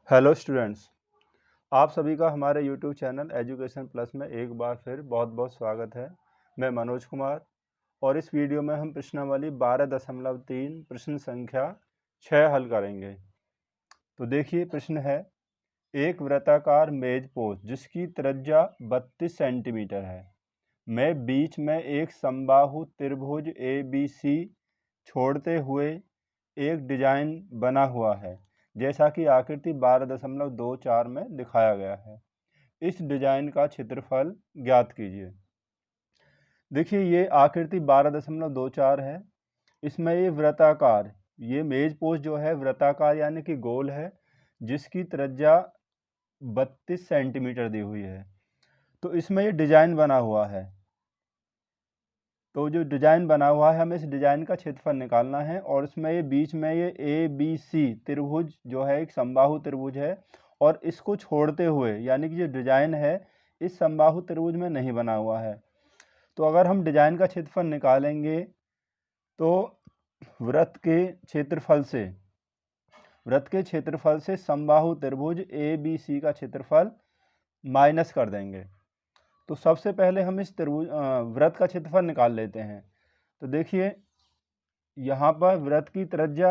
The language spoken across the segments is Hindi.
हेलो स्टूडेंट्स, आप सभी का हमारे यूट्यूब चैनल एजुकेशन प्लस में एक बार फिर बहुत बहुत स्वागत है। मैं मनोज कुमार और इस वीडियो में हम प्रश्नावली 12.3 प्रश्न संख्या 6 हल करेंगे। तो देखिए प्रश्न है, एक वृत्ताकार मेज पोस्ट जिसकी त्रिज्या 32 सेंटीमीटर है में बीच में एक समबाहु त्रिभुज ABC छोड़ते हुए एक डिजाइन बना हुआ है जैसा कि आकृति 12.24 में दिखाया गया है। इस डिजाइन का क्षेत्रफल ज्ञात कीजिए। देखिए ये आकृति 12.24 है। इसमें ये वृत्ताकार, ये मेज पोस्ट जो है वृत्ताकार यानी कि गोल है, जिसकी त्रिज्या 32 सेंटीमीटर दी हुई है। तो इसमें ये डिजाइन बना हुआ है। तो जो डिजाइन बना हुआ है हमें इस डिजाइन का क्षेत्रफल निकालना है और इसमें ये बीच में ये ABC त्रिभुज जो है एक समबाहु त्रिभुज है और इसको छोड़ते हुए यानी कि जो डिजाइन है इस समबाहु त्रिभुज में नहीं बना हुआ है। तो अगर हम डिजाइन का क्षेत्रफल निकालेंगे तो वृत्त के क्षेत्रफल से समबाहु त्रिभुज ABC का क्षेत्रफल माइनस कर देंगे। तो सबसे पहले हम इस वृत्त का क्षेत्रफल निकाल लेते हैं। तो देखिए यहाँ पर वृत्त की त्रिज्या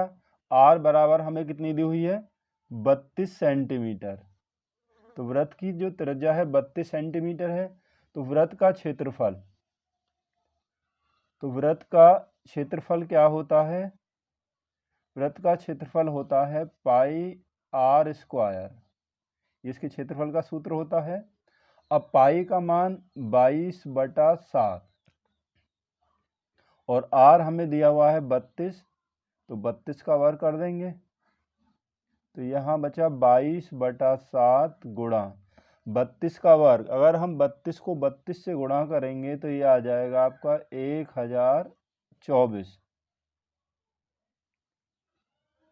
R बराबर हमें कितनी दी हुई है, 32 सेंटीमीटर। तो वृत्त की जो त्रिज्या है 32 सेंटीमीटर है। तो वृत्त का क्षेत्रफल क्या होता है, वृत्त का क्षेत्रफल होता है पाई R स्क्वायर, इसके क्षेत्रफल का सूत्र होता है। अब पाई का मान 22/7 और R हमें दिया हुआ है 32, तो 32 का वर्ग कर देंगे। तो यहाँ बचा 22/7 गुणा 32 का वर्ग। अगर हम 32 को 32 से गुणा करेंगे तो ये आ जाएगा आपका 1024।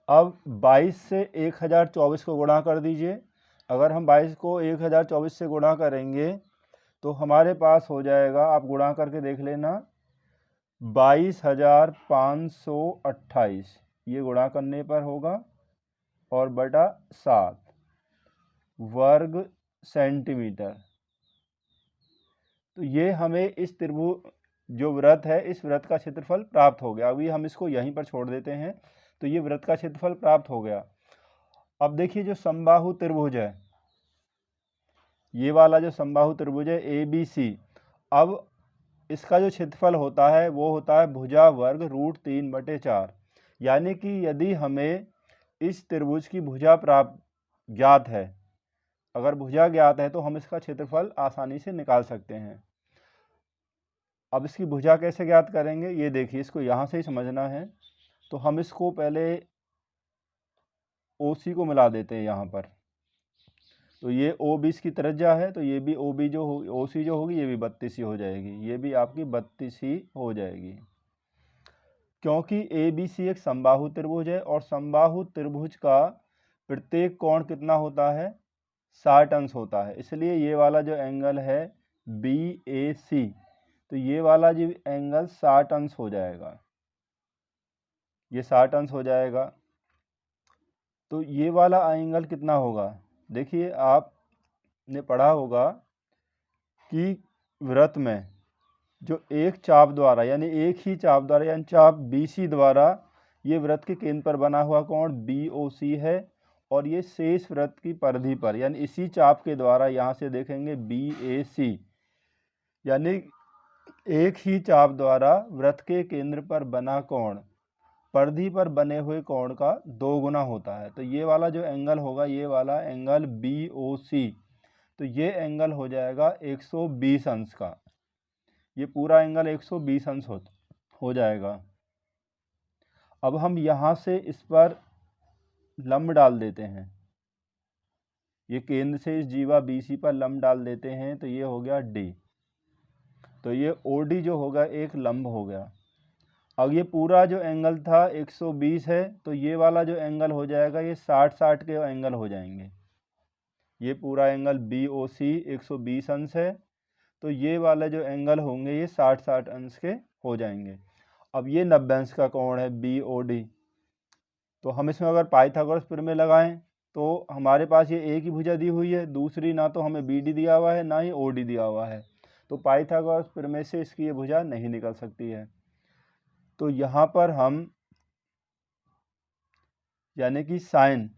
अब 22 से 1024 को गुणा कर दीजिए। अगर हम 22 को 1024 से गुणा करेंगे तो हमारे पास हो जाएगा, आप गुणा करके देख लेना, 22,528। ये गुणा करने पर होगा और बटा 7 वर्ग सेंटीमीटर। तो ये हमें इस त्रिभुज जो वृत्त है इस वृत्त का क्षेत्रफल प्राप्त हो गया। अभी हम इसको यहीं पर छोड़ देते हैं। तो ये वृत्त का क्षेत्रफल प्राप्त हो गया। अब देखिए जो समबाहु त्रिभुज है, ये वाला जो समबाहु त्रिभुज है ABC, अब इसका जो क्षेत्रफल होता है वो होता है भुजा वर्ग √3/4। यानी कि यदि हमें इस त्रिभुज की भुजा ज्ञात है, अगर भुजा ज्ञात है तो हम इसका क्षेत्रफल आसानी से निकाल सकते हैं। अब इसकी भुजा कैसे ज्ञात करेंगे ये देखिए, इसको यहाँ से ही समझना है। तो हम इसको पहले OC को मिला देते हैं यहाँ पर। तो ये OB की त्रिज्या है, तो ये भी OC जो होगी ये भी 32 ही हो जाएगी, ये भी आपकी 32 ही हो जाएगी। क्योंकि ABC एक समबाहु त्रिभुज है और समबाहु त्रिभुज का प्रत्येक कोण कितना होता है, 60 अंश होता है। इसलिए ये वाला जो एंगल है BAC, तो ये वाला जो एंगल 60 अंश हो जाएगा, ये 60 अंश हो जाएगा। तो ये वाला एंगल कितना होगा, देखिए आपने पढ़ा होगा कि वृत्त में जो एक चाप द्वारा यानी एक ही चाप द्वारा यानी चाप BC द्वारा ये वृत्त के केंद्र पर बना हुआ कोण BOC है और ये शेष वृत्त की परिधि पर यानी इसी चाप के द्वारा यहाँ से देखेंगे BAC, यानी एक ही चाप द्वारा वृत्त के केंद्र पर बना कोण परिधि पर बने हुए कोण का 2 गुना होता है। तो ये वाला जो एंगल होगा, ये वाला एंगल BOC, तो ये एंगल हो जाएगा 120 अंश का। ये पूरा एंगल 120 अंश हो जाएगा। अब हम यहाँ से इस पर लंब डाल देते हैं, ये केंद्र से इस जीवा BC पर लंब डाल देते हैं, तो ये हो गया D। तो ये OD जो होगा एक लंब हो गया। अब ये पूरा जो एंगल था 120 है, तो ये वाला जो एंगल हो जाएगा ये 60-60 के एंगल हो जाएंगे। ये पूरा एंगल BOC 120 अंश है, तो ये वाला जो एंगल होंगे ये 60-60 अंश के हो जाएंगे। अब ये 90 अंश का कोण है BOD, तो हम इसमें अगर पाइथागोरस प्रमेय लगाएं तो हमारे पास ये एक ही भुजा दी हुई है, दूसरी ना तो हमें बी डी दिया हुआ है ना ही ओ डी दिया हुआ है, तो पाइथागोरस प्रमेय से इसकी ये भुजा नहीं निकल सकती है। तो यहाँ पर हम यानी कि साइन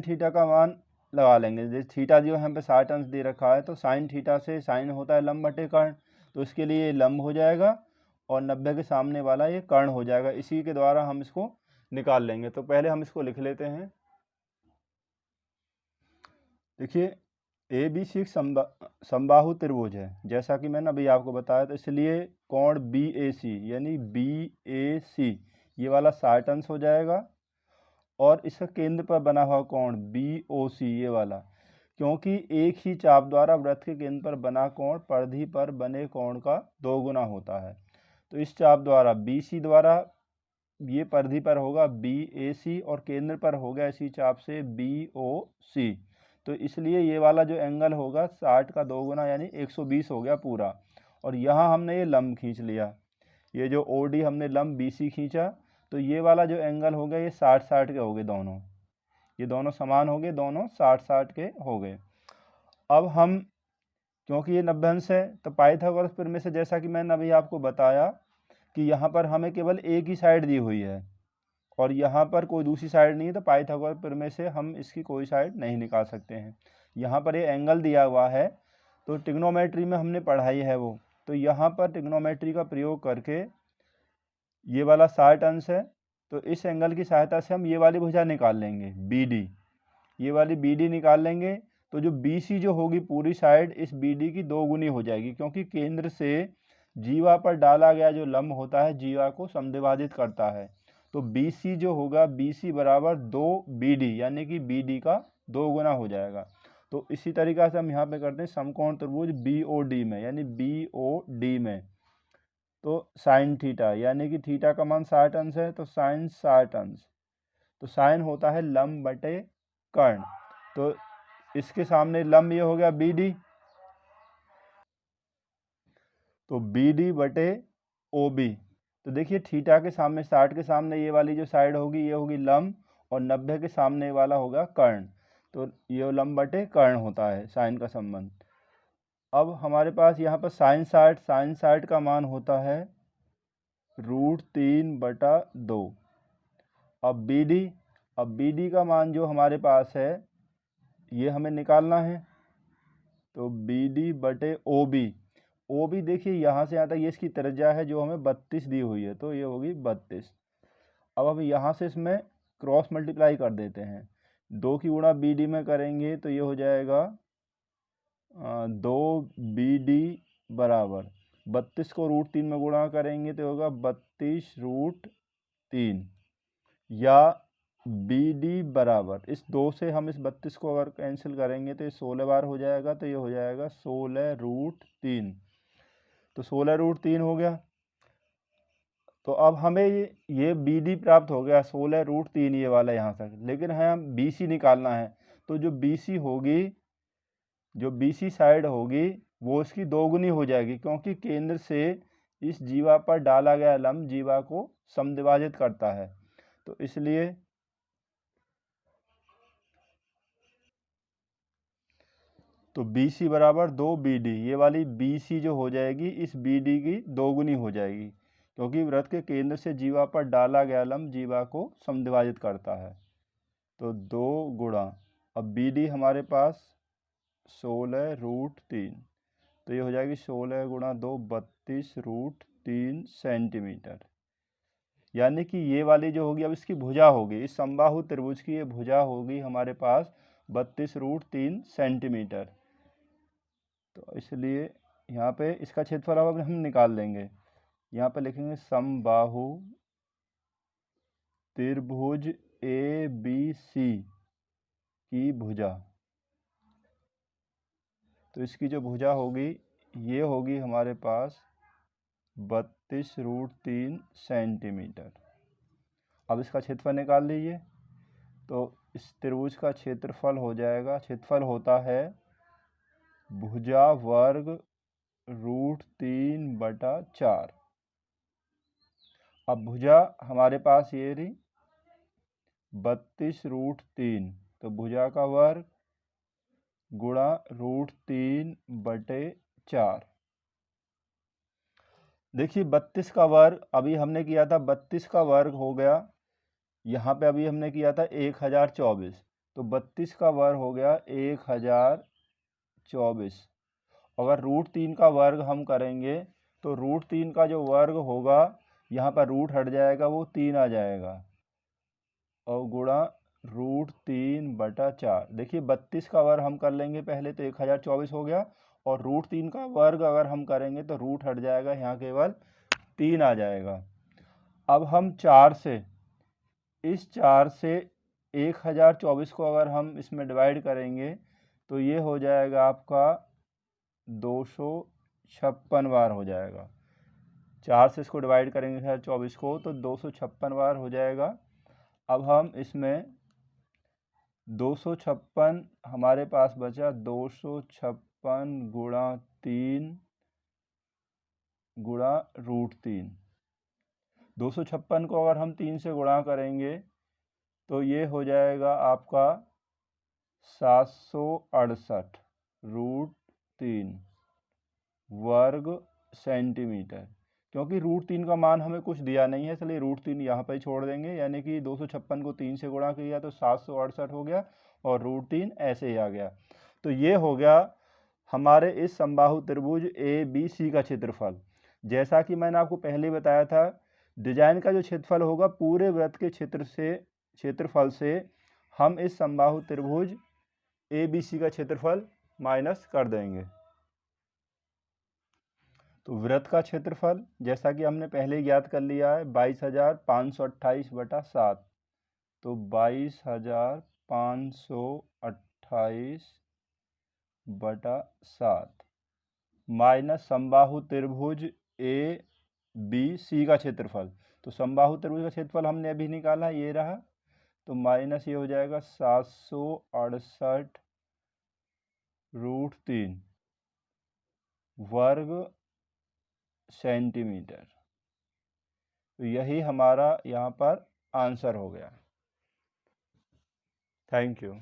थीटा का मान लगा लेंगे। जैसे थीटा जो यहाँ पे 60 अंश दे रखा है, तो साइन थीटा से साइन होता है लंब बटे कर्ण, तो इसके लिए ये लंब हो जाएगा और 90 के सामने वाला ये कर्ण हो जाएगा। इसी के द्वारा हम इसको निकाल लेंगे। तो पहले हम इसको लिख लेते हैं। देखिए ए बी सी एक समबाहु त्रिभुज है, जैसा कि मैंने अभी आपको बताया, तो इसलिए कोण बी ए सी यानी बी ए सी ये वाला 60 अंश हो जाएगा और इसका केंद्र पर बना हुआ कोण बी ओ सी ये वाला, क्योंकि एक ही चाप द्वारा वृत्त के केंद्र पर बना कोण परिधि पर बने कोण का 2 गुना होता है। तो इस चाप द्वारा बी सी द्वारा ये परिधि पर होगा बी ए सी और केंद्र पर होगा इसी चाप से बी ओ सी। तो इसलिए ये वाला जो एंगल होगा 60 का 2 गुना यानी 120 हो गया पूरा। और यहाँ हमने ये लंब खींच लिया, ये जो ओ डी हमने लंब बी सी खींचा, तो ये वाला जो एंगल हो गया ये 60-60 के हो गए दोनों, ये दोनों समान हो गए, दोनों 60-60 के हो गए। अब हम क्योंकि ये 90 अंश है, तो पाइथागोरस प्रमेय से जैसा कि मैंने अभी आपको बताया कि यहाँ पर हमें केवल एक ही साइड दी हुई है और यहाँ पर कोई दूसरी साइड नहीं है, तो पाइथागोरस प्रमेय से हम इसकी कोई साइड नहीं निकाल सकते हैं। यहाँ पर ये एंगल दिया हुआ है, तो ट्रिग्नोमेट्री में हमने पढ़ाई है वो, तो यहाँ पर ट्रिग्नोमेट्री का प्रयोग करके ये वाला 60 अंश है, तो इस एंगल की सहायता से हम ये वाली भुजा निकाल लेंगे बी डी, ये वाली बी डी निकाल लेंगे। तो जो बी सी जो होगी पूरी साइड इस बी डी की 2 गुनी हो जाएगी, क्योंकि केंद्र से जीवा पर डाला गया जो लंब होता है जीवा को समद्विभाजित करता है। तो बी सी जो होगा बी सी बराबर 2 बी डी यानी कि बी डी का 2 गुना हो जाएगा। तो इसी तरीक़ा से हम यहाँ पे करते हैं समकोण त्रिभुज बी ओ डी में, यानी बी ओ डी में तो साइन थीटा यानी कि थीटा का मान 60 अंश है, तो साइन 60 अंश, तो साइन होता है लंब बटे कर्ण, तो इसके सामने लंब ये हो गया बी डी, तो बी डी बटे ओ बी। तो देखिए थीटा के सामने 60 के सामने ये वाली जो साइड होगी ये होगी लंब और 90 के सामने वाला होगा कर्ण, तो ये लंब बटे कर्ण होता है साइन का संबंध। अब हमारे पास यहाँ पर साइन 60 का मान होता है √3/2। अब बी डी का मान जो हमारे पास है ये हमें निकालना है, तो बी डी बटे ओ बी देखिए यहाँ से यहाँ तक ये इसकी त्रिज्या है जो हमें 32 दी हुई है, तो ये होगी 32। अब यहाँ से इसमें क्रॉस मल्टीप्लाई कर देते हैं, 2 की गुणा बी डी में करेंगे तो ये हो जाएगा 2 बी डी बराबर 32 को √3 में गुणा करेंगे तो होगा 32√3, या बी डी बराबर इस 2 से हम इस 32 को अगर कैंसिल करेंगे तो ये 16 बार हो जाएगा, तो ये हो जाएगा 16√3, तो 16√3 हो गया। तो अब हमें ये बी डी प्राप्त हो गया 16√3 ये वाला यहाँ तक, लेकिन हम बी सी निकालना है, तो जो बी सी साइड होगी वो इसकी 2 गुनी हो जाएगी, क्योंकि केंद्र से इस जीवा पर डाला गया लंब जीवा को समद्विभाजित करता है, तो इसलिए तो बी सी बराबर 2 बी डी, ये वाली बी सी जो हो जाएगी इस बी डी की 2 गुनी हो जाएगी, क्योंकि वृत्त के केंद्र से जीवा पर डाला गया लंब जीवा को समद्विभाजित करता है, तो 2 गुणा, अब बी डी हमारे पास 16√3, तो ये हो जाएगी 16 गुणा 2 32√3 सेंटीमीटर, यानी कि ये वाली जो होगी अब इसकी भुजा होगी, इस समबाहु त्रिभुज की ये भुजा होगी हमारे पास 32√3 सेंटीमीटर। तो इसलिए यहाँ पे इसका क्षेत्रफल अब हम निकाल लेंगे, यहाँ पे लिखेंगे समबाहु त्रिभुज ए बी सी की भुजा, तो इसकी जो भुजा होगी ये होगी हमारे पास 32√3 सेंटीमीटर। अब इसका क्षेत्रफल निकाल लीजिए, तो इस त्रिभुज का क्षेत्रफल हो जाएगा, क्षेत्रफल होता है भुजा वर्ग √3/4। अब भुजा हमारे पास ये रही, 32√3, तो भुजा का वर्ग गुणा √3/4। देखिए 32 का वर्ग अभी हमने किया था, 32 का वर्ग हो गया, यहाँ पे अभी हमने किया था 1024, तो 32 का वर्ग हो गया 1024। अगर √3 का वर्ग हम करेंगे तो √3 का जो वर्ग होगा, यहाँ पर रूट हट जाएगा, वो 3 आ जाएगा, और गुणा √3/4। देखिए 32 का वर्ग हम कर लेंगे पहले तो 1024 हो गया, और √3 का वर्ग अगर हम करेंगे तो रूट हट जाएगा, यहाँ केवल 3 आ जाएगा। अब हम 4 से 1024 को अगर हम इसमें डिवाइड करेंगे तो ये हो जाएगा आपका 256 बार हो जाएगा। 4 से इसको डिवाइड करेंगे 1024 को तो 256 बार हो जाएगा। अब हम इसमें 256 हमारे पास बचा, 256 गुणा 3 गुणा √3। 256 को अगर हम 3 से गुणा करेंगे तो ये हो जाएगा आपका 768√3 वर्ग सेंटीमीटर। क्योंकि √3 का मान हमें कुछ दिया नहीं है, इसलिए √3 यहाँ पर ही छोड़ देंगे, यानी कि 256 को 3 से गुणा किया तो 768 हो गया, और √3 ऐसे ही आ गया। तो ये हो गया हमारे इस समबाहु त्रिभुज ABC का क्षेत्रफल। जैसा कि मैंने आपको पहले बताया था, डिजाइन का जो क्षेत्रफल होगा पूरे वृत्त के क्षेत्रफल से हम इस समबाहु त्रिभुज ABC का क्षेत्रफल माइनस कर देंगे। तो वृत्त का क्षेत्रफल जैसा कि हमने पहले ही ज्ञात कर लिया है, 22,528/7, तो 22,528/7 माइनस समबाहु त्रिभुज ABC का क्षेत्रफल। तो समबाहु त्रिभुज का क्षेत्रफल हमने अभी निकाला, ये रहा, तो माइनस ये हो जाएगा 768√3 वर्ग सेंटीमीटर। तो यही हमारा यहाँ पर आंसर हो गया। Thank you.